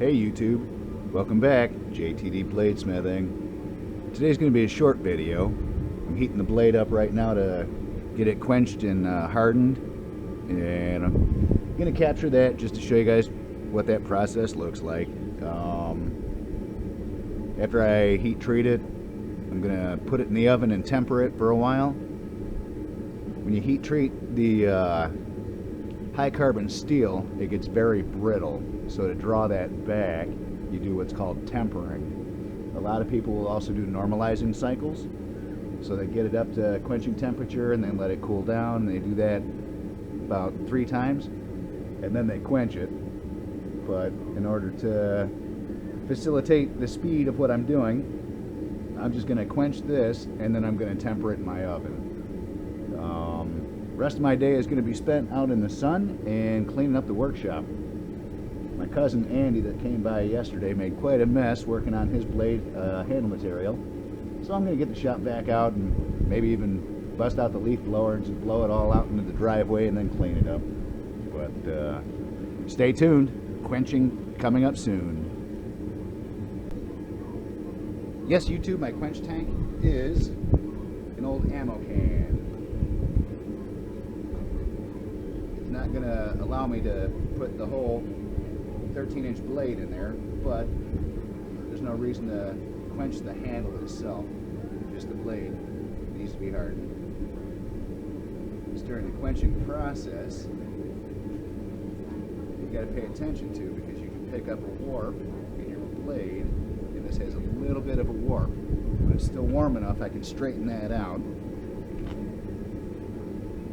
Hey YouTube, welcome back, JTD Bladesmithing. Today's going to be a short video. I'm heating the blade up right now to get it quenched and hardened, and I'm going to capture that just to show you guys what that process looks like. After I heat treat it, I'm going to put it in the oven and temper it for a while. When you heat treat the high carbon steel, it gets very brittle. So to draw that back, you do what's called tempering. A lot of people will also do normalizing cycles. So they get it up to quenching temperature and then let it cool down. They do that about 3 times and then they quench it. But in order to facilitate the speed of what I'm doing, I'm just going to quench this and then I'm going to temper it in my oven. Rest of my day is going to be spent out in the sun and cleaning up the workshop. My cousin Andy that came by yesterday made quite a mess working on his blade handle material. So I'm going to get the shop back out and maybe even bust out the leaf blower and just blow it all out into the driveway and then clean it up. But stay tuned. Quenching coming up soon. Yes, YouTube, my quench tank is an old ammo can. It's not going to allow me to put the whole 13-inch blade in there, but there's no reason to quench the handle itself. Just the blade needs to be hardened. It's during the quenching process you got to pay attention to, because you can pick up a warp in your blade, and this has a little bit of a warp. When it's still warm enough, I can straighten that out. I'm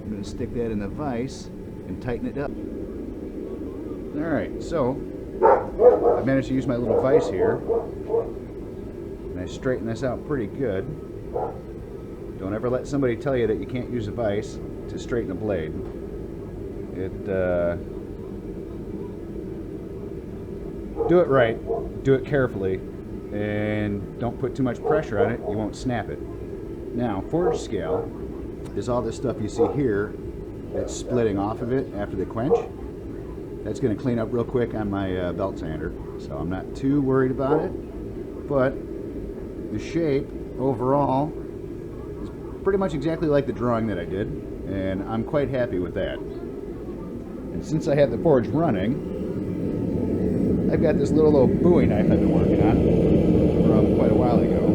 going to stick that in the vise and tighten it up. Alright, so I managed to use my little vise here, and I straighten this out pretty good. Don't ever let somebody tell you that you can't use a vise to straighten a blade. Do it right, do it carefully, and don't put too much pressure on it, you won't snap it. Now, forge scale is all this stuff you see here that's splitting off of it after the quench. That's going to clean up real quick on my belt sander, so I'm not too worried about it. But the shape overall is pretty much exactly like the drawing that I did, and I'm quite happy with that. And since I have the forge running, I've got this little old Bowie knife I've been working on from quite a while ago.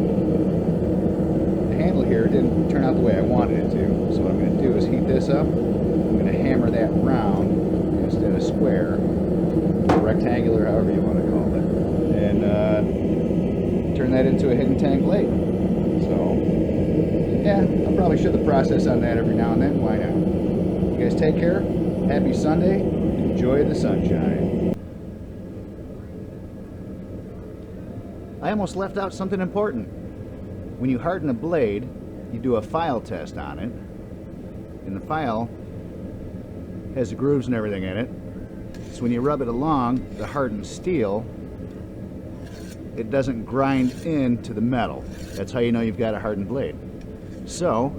The handle here didn't turn out the way I wanted it to, so what I'm going to do is heat this up. I'm going to hammer that round instead of square, rectangular, however you want to call it, and turn that into a hidden tang blade. So, yeah, I'll probably show the process on that every now and then. Why not? You guys take care. Happy Sunday. Enjoy the sunshine. I almost left out something important. When you harden a blade, you do a file test on it, and the file has the grooves and everything in it. So when you rub it along the hardened steel, it doesn't grind into the metal. That's how you know you've got a hardened blade. So,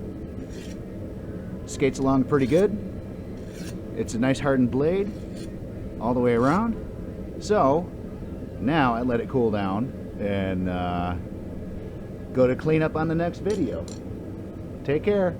skates along pretty good. It's a nice hardened blade all the way around. So, now I let it cool down and go to clean up on the next video. Take care.